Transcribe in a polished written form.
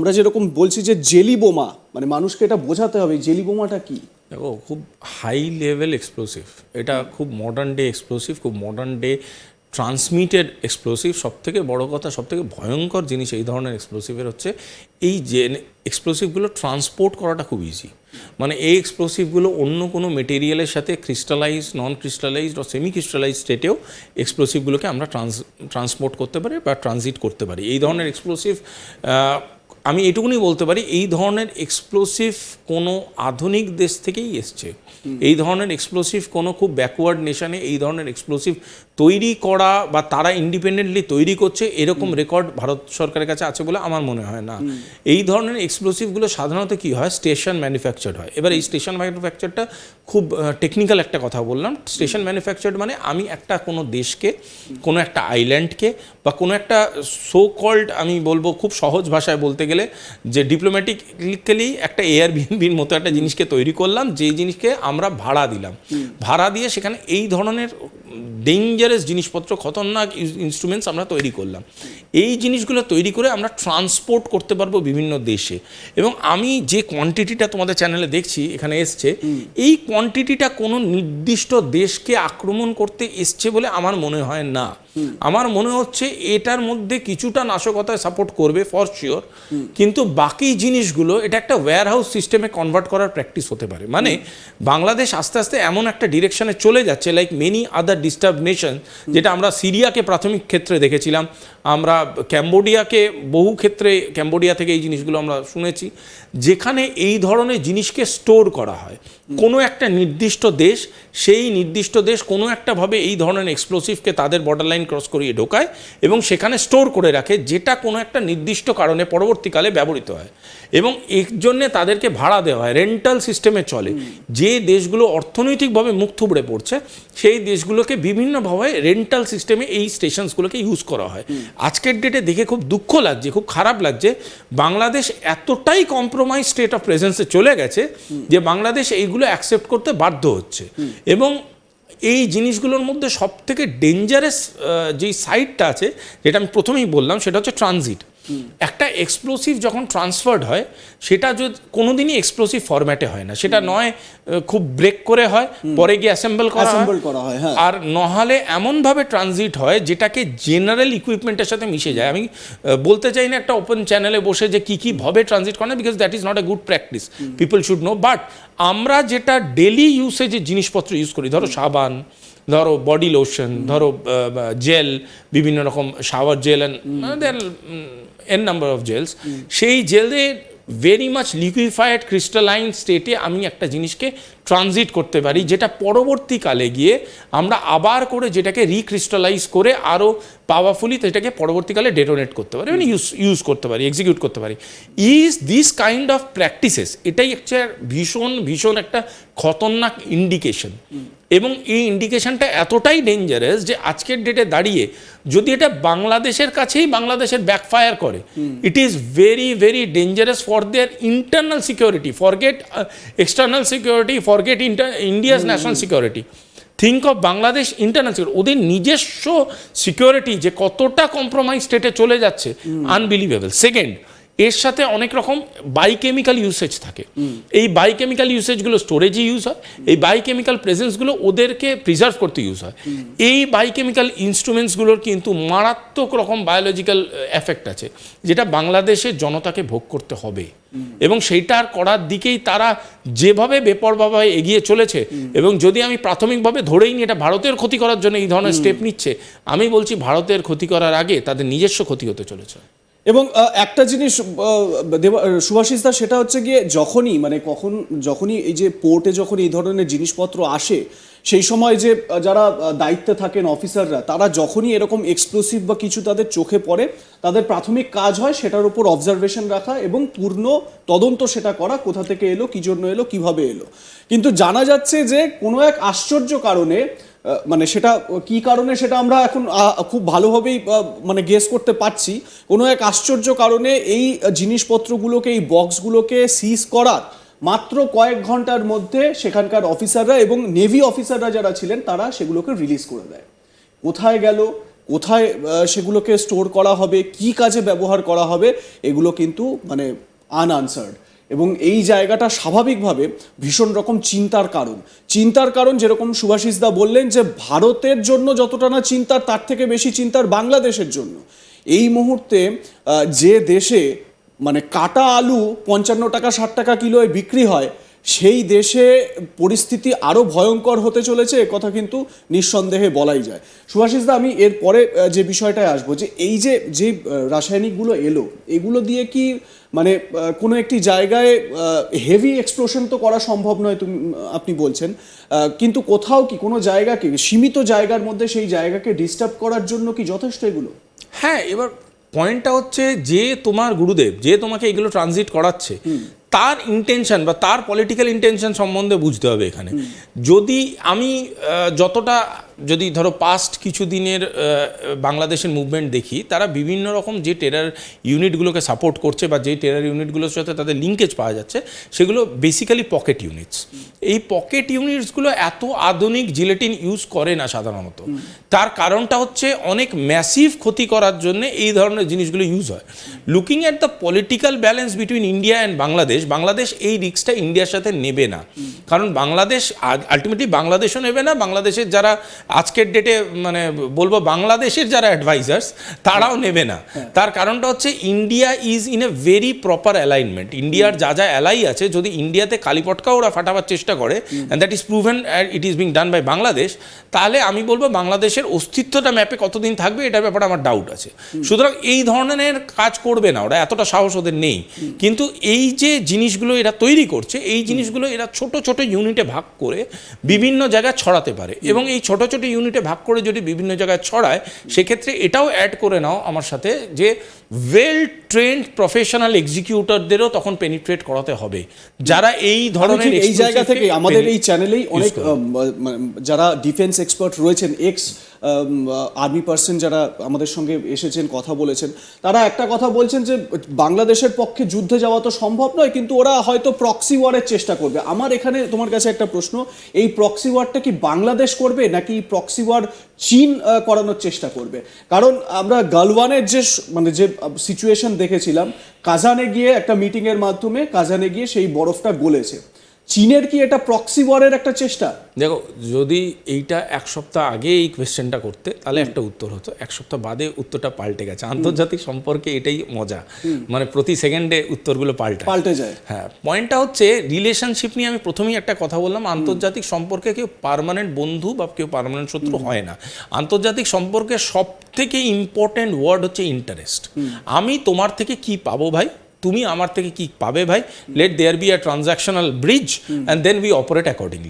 আমরা যেরকম বলছি যে জেলি বোমা, মানে মানুষকে এটা বোঝাতে হবে জেলি বোমাটা কি। দেখো, খুব হাই লেভেল এক্সপ্লোসিভ, এটা খুব মডার্ন ডে এক্সপ্লোসিভ, খুব মডার্ন ডে ট্রান্সমিটেড এক্সপ্লোসিভ। সবথেকে বড় কথা, সবথেকে ভয়ঙ্কর জিনিস এই ধরনের এক্সপ্লোসিভের হচ্ছে এই যে এক্সপ্লোসিভগুলো ট্রান্সপোর্ট করাটা খুব ইজি। মানে এই এক্সপ্লোসিভগুলো অন্য কোনো মেটেরিয়ালের সাথে ক্রিস্টালাইজ, নন ক্রিস্টালাইজড বা সেমি ক্রিস্টালাইজ স্টেটেও এক্সপ্লোসিভগুলোকে আমরা ট্রান্সপোর্ট করতে পারি বা ট্রানজিট করতে পারি। এই ধরনের এক্সপ্লোসিভ, আমি এটুকুনি বলতে পারি, এই ধরনের এক্সপ্লোসিভ কোনো আধুনিক দেশ থেকেই এসছে। এই ধরনের এক্সপ্লোসিভ কোনো খুব ব্যাকওয়ার্ড নেশনে এই ধরনের এক্সপ্লোসিভ তৈরি করা বা তারা ইন্ডিপেন্ডেন্টলি তৈরি করছে এরকম রেকর্ড ভারত সরকারের কাছে আছে বলে আমার মনে হয় না। এই ধরনের এক্সপ্লোসিভগুলো সাধারণত কী হয়, স্টেশন ম্যানুফ্যাকচার্ড হয়। এবার এই স্টেশন ম্যানুফ্যাকচারটা খুব টেকনিক্যাল একটা কথা বললাম। স্টেশন ম্যানুফ্যাকচার্ড মানে আমি একটা কোনো দেশকে, কোনো একটা আইল্যান্ডকে বা কোনো একটা সো কল্ড, আমি বলবো খুব সহজ ভাষায় বলতে গেলে, যে ডিপ্লোম্যাটিক্যালি একটা এয়ারবিএনবির মতো একটা জিনিসকে তৈরি করলাম, যে জিনিসকে আমরা ভাড়া দিলাম। ভাড়া দিয়ে সেখানে এই ধরনের ডেঞ্জারাস জিনিসপত্র, খতরনাক ইনস্ট্রুমেন্টস আমরা তৈরি করলাম। এই জিনিসগুলো তৈরি করে আমরা ট্রান্সপোর্ট করতে পারবো বিভিন্ন দেশে। এবং আমি যে কোয়ান্টিটিটা তোমাদের চ্যানেলে দেখছি এখানে এসছে, এই কোয়ান্টিটিটা কোনো নির্দিষ্ট দেশকে আক্রমণ করতে এসছে বলে আমার মনে হয় না। আমার মনে হচ্ছে এটার মধ্যে কিছুটা নাশকতায় সাপোর্ট করবে ফর শিওর, কিন্তু বাকি জিনিসগুলো এটা একটা ওয়্যারহাউস সিস্টেমে কনভার্ট করার প্র্যাকটিস হতে পারে। মানে বাংলাদেশ আস্তে আস্তে এমন একটা ডিরেকশনে চলে যাচ্ছে, like many other disturb nation, যেটা আমরা সিরিয়াকে প্রাথমিক ক্ষেত্রে দেখেছিলাম, আমরা ক্যাম্বোডিয়াকে বহু ক্ষেত্রে, ক্যাম্বোডিয়া থেকে এই জিনিসগুলো আমরা শুনেছি, যেখানে এই ধরনের জিনিসকে স্টোর করা হয়। কোনো একটা নির্দিষ্ট দেশ, সেই নির্দিষ্ট দেশ কোনো একটাভাবে এই ধরনের এক্সপ্লোসিভকে তাদের বর্ডার লাইন ক্রস করিয়ে ঢোকায় এবং সেখানে স্টোর করে রাখে, যেটা কোনো একটা নির্দিষ্ট কারণে পরবর্তীকালে ব্যবহৃত হয়। এবং এর জন্যে তাদেরকে ভাড়া দেওয়া হয়, রেন্টাল সিস্টেমে চলে। যে দেশগুলো অর্থনৈতিকভাবে মুখ থুবড়ে পড়ছে সেই দেশগুলোকে বিভিন্নভাবে রেন্টাল সিস্টেমে এই স্টেশনসগুলোকে ইউজ করা হয়। আজকের ডেটে দেখে খুব দুঃখ লাগছে, খুব খারাপ লাগছে, বাংলাদেশ এতটাই কম্প্রোমাইজ স্টেট অফ প্রেজেন্সে চলে গেছে যে বাংলাদেশ এইগুলো অ্যাকসেপ্ট করতে বাধ্য হচ্ছে। এবং এই জিনিসগুলোর মধ্যে সবথেকে ডেঞ্জারাস যেই সাইডটা আছে, যেটা আমি প্রথমেই বললাম, সেটা হচ্ছে ট্রানজিট। একটা এক্সপ্লোসিভ যখন ট্রান্সফার্ড হয়, সেটা যদি কোনোদিনই এক্সপ্লোসিভ ফরম্যাটে হয় না, সেটা নয় খুব ব্রেক করে হয়, পরে গিয়ে অ্যাসেম্বল করা হয়, আর নহলে এমনভাবে ট্রানজিট হয় যেটাকে জেনারেল ইকুইপমেন্টের সাথে মিশে যায়। আমি বলতে চাই না একটা ওপেন চ্যানেলে বসে যে কী ভাবে ট্রানজিট করে না, because that is not a good practice, people should know. But আমরা যেটা ডেলি ইউসেজের জিনিসপত্র ইউজ করি, ধরো সাবান, ধরো বডি লোশন, ধরো জেল, বিভিন্ন রকম shower gel, n number of gels, সেই জেলে ভেরি মাচ লিকুইফাইড ক্রিস্টালাইন স্টেটে আমি একটা জিনিসকে ট্রানজিট করতে পারি, যেটা পরবর্তীকালে গিয়ে আমরা আবার করে যেটাকে রিক্রিস্টালাইজ করে আরও পাওয়ারফুলি সেটাকে পরবর্তীকালে ডেটোনেট করতে পারি, মানে ইউজ করতে পারি, এক্সিকিউট করতে পারি। দিস কাইন্ড অফ প্র্যাকটিসেস, এটাই হচ্ছে ভীষণ একটা খতরনাক ইন্ডিকেশন। এবং এই ইন্ডিকেশনটা এতটাই ডেঞ্জারাস যে আজকের ডেটে দাঁড়িয়ে যদি এটা বাংলাদেশের কাছেই বাংলাদেশের ব্যাকফায়ার করে, it is very very dangerous for their internal security. Forget external security, forget India's national security, think of Bangladesh internal security. ওদের নিজস্ব সিকিউরিটি যে কতটা কম্প্রোমাইজ স্টেটে চলে যাচ্ছে, আনবিলিভেবল। সেকেন্ড, এর সাথে অনেক রকম বায়োকেমিক্যাল ইউসেজ থাকে। এই বায়োকেমিক্যাল ইউসেজগুলো স্টোরেজে ইউজ হয়, এই বায়োকেমিক্যাল প্রেজেন্সগুলো ওদেরকে প্রিজার্ভ করতে ইউজ হয়। এই বায়োকেমিক্যাল ইনস্ট্রুমেন্টসগুলোর কিন্তু মারাত্মক রকম বায়োলজিক্যাল এফেক্ট আছে, যেটা বাংলাদেশের জনতাকে ভোগ করতে হবে। এবং সেইটার করার দিকেই তারা যেভাবে বেপরোয়াভাবে এগিয়ে চলেছে, এবং যদি আমি প্রাথমিকভাবে ধরেই নিই এটা ভারতের ক্ষতি করার জন্য এই ধরনের স্টেপ নিচ্ছে, আমি বলছি ভারতের ক্ষতি করার আগে তাদের নিজস্ব ক্ষতি হতে চলেছে। এবং একটা জিনিস সুভাষিস দা, সেটা হচ্ছে গিয়ে যখনই এই যে পোর্টে যখন এই ধরনের জিনিসপত্র আসে, সেই সময় যে যারা দায়িত্বে থাকেন অফিসাররা, তারা যখনই এরকম এক্সপ্লোসিভ বা কিছু তাদের চোখে পড়ে, তাদের প্রাথমিক কাজ হয় সেটার উপর অবজারভেশন রাখা এবং পূর্ণ তদন্ত সেটা করা, কোথা থেকে এলো, কী জন্য এলো, কিভাবে এলো। কিন্তু জানা যাচ্ছে যে কোনো এক আশ্চর্য কারণে, মানে সেটা কি কারণে সেটা আমরা এখন খুব ভালোভাবেই মানে গেস করতে পারছি, কোনো এক আশ্চর্য কারণে এই জিনিসপত্রগুলোকে, এই বক্সগুলোকে সিজ করার মাত্র কয়েক ঘন্টার মধ্যে সেখানকার অফিসাররা এবং নেভি অফিসাররা যারা ছিলেন তারা সেগুলোকে রিলিজ করে দেয়। কোথায় গেল, কোথায় সেগুলোকে স্টোর করা হবে, কি কাজে ব্যবহার করা হবে, এগুলো কিন্তু মানে আনআনসার্ড। এবং এই জায়গাটা স্বাভাবিকভাবে ভীষণ রকম চিন্তার কারণ যেরকম সুভাষিস দা বললেন যে ভারতের জন্য যতটা না চিন্তার, তার থেকে বেশি চিন্তার বাংলাদেশের জন্য। এই মুহূর্তে যে দেশে মানে কাটা আলু 55 টাকা 60 টাকা কিলোয় বিক্রি হয়, সেই দেশে পরিস্থিতি আরও ভয়ঙ্কর হতে চলেছে, কথা কিন্তু নিঃসন্দেহে বলাই যায়। সুভাষিস দা, আমি এর পরে যে বিষয়টায় আসবো, যে এই যে রাসায়নিকগুলো এলো, এগুলো দিয়ে কি মানে কোনো একটি জায়গায় হেভি এক্সপ্লোশন তো করা সম্ভব নয়, আপনি বলছেন, কিন্তু কোথাও কি কোনো জায়গাকে, সীমিত জায়গার মধ্যে সেই জায়গাকে ডিস্টার্ব করার জন্য কি যথেষ্ট এগুলো? হ্যাঁ, এবার পয়েন্টটা হচ্ছে যে তোমার গুরুদেব যে তোমাকে এগুলো ট্রানজিট করাচ্ছে, তার ইন্টেনশন বা তার পলিটিক্যাল ইন্টেনশন সম্বন্ধে বুঝতে হবে এখানে। যদি আমি যতটা যদি ধরো পাস্ট কিছু দিনের বাংলাদেশের মুভমেন্ট দেখি, তারা বিভিন্ন রকম যে টেরার ইউনিটগুলোকে সাপোর্ট করছে বা যে টেরার ইউনিটগুলোর সাথে তাদের লিঙ্কেজ পাওয়া যাচ্ছে, সেগুলো বেসিক্যালি পকেট ইউনিটস। এই পকেট ইউনিটসগুলো এত আধুনিক জিলেটিন ইউজ করে না সাধারণত। তার কারণটা হচ্ছে অনেক ম্যাসিভ ক্ষতি করার জন্য এই ধরনের জিনিসগুলো ইউজ হয়। Looking at the political balance between India and Bangladesh এই রিস্কটা ইন্ডিয়ার সাথে নেবে না। কারণ বাংলাদেশ আলটিমেটলি বাংলাদেশও নেবে না, বাংলাদেশের যারা আজকের ডেটে মানে বলবো বাংলাদেশের যারা অ্যাডভাইজার্স তারাও নেবে না। তার কারণটা হচ্ছে India is in a very proper alignment. ইন্ডিয়ার যা যা অ্যালাই আছে, যদি ইন্ডিয়াতে কালীপটকা ওরা ফাটাবার চেষ্টা করে, and that is proven it is being done by Bangladesh, তাহলে আমি বলবো বাংলাদেশের অস্তিত্বটা ম্যাপে কতদিন থাকবে এটার ব্যাপারে আমার ডাউট আছে। সুতরাং এই ধরনের কাজ করবে না ওরা, এতটা সাহস ওদের নেই। কিন্তু এই যে জিনিসগুলো এরা তৈরি করছে, এই জিনিসগুলো এরা ছোট ছোট ইউনিটে ভাগ করে বিভিন্ন জায়গায় ছড়াতে পারে, এবং এই ছোট ছোট ইউনিটে ভাগ করে যদি বিভিন্ন জায়গায় ছড়ায়, সেক্ষেত্রে এটাও অ্যাড করে নাও আমার সাথে যে ওয়েল ট্রেন্ড প্রফেশনাল এক্সিকিউটরদেরও তখন পেনিট্রেট করাতে হবে, যারা এই ধরনের এই জায়গা থেকে আমাদের এই চ্যানেলেই অনেক যারা ডিফেন্স এক্সপার্ট রয়েছেন, এক্স আর্মি পার্সন যারা আমাদের সঙ্গে এসেছেন, কথা বলেছেন, তারা একটা কথা বলছেন যে বাংলাদেশের পক্ষে যুদ্ধে যাওয়া তো সম্ভব নয়, কিন্তু ওরা হয়তো প্রক্সি ওয়ারের চেষ্টা করবে। আমার এখানে তোমার কাছে একটা প্রশ্ন, এই প্রক্সি ওয়ারটা কি বাংলাদেশ করবে, নাকি প্রক্সি ওয়ার চীন করানোর চেষ্টা করবে? কারণ আমরা গালওয়ানের মানে যে সিচুয়েশন দেখেছিলাম, কাজানে গিয়ে একটা মিটিংয়ের মাধ্যমে কাজানে গিয়ে সেই বরফটা গলেছে। চীনের কি এটা প্রক্সি ওয়ারের একটা চেষ্টা? দেখো, যদি এইটা এক সপ্তাহ আগে এই কোয়েশ্চেনটা করতে, তাহলে একটা উত্তর হতো। এক সপ্তাহ বাদে উত্তরটা পাল্টে গেছে। আন্তর্জাতিক সম্পর্কে এটাই মজা, মানে প্রতি সেকেন্ডে উত্তরগুলো পাল্টে যায়। হ্যাঁ, পয়েন্টটা হচ্ছে রিলেশনশিপ নিয়ে আমি প্রথমেই একটা কথা বললাম, আন্তর্জাতিক সম্পর্কে কেউ পার্মানেন্ট বন্ধু বা কেউ পার্মানেন্ট শত্রু হয় না। আন্তর্জাতিক সম্পর্কে সব থেকে ইম্পর্টেন্ট ওয়ার্ড হচ্ছে ইন্টারেস্ট। আমি তোমার থেকে কি পাবো ভাই, তুমি আমার থেকে কি পাবে ভাই, let there be a transactional bridge and then we operate accordingly.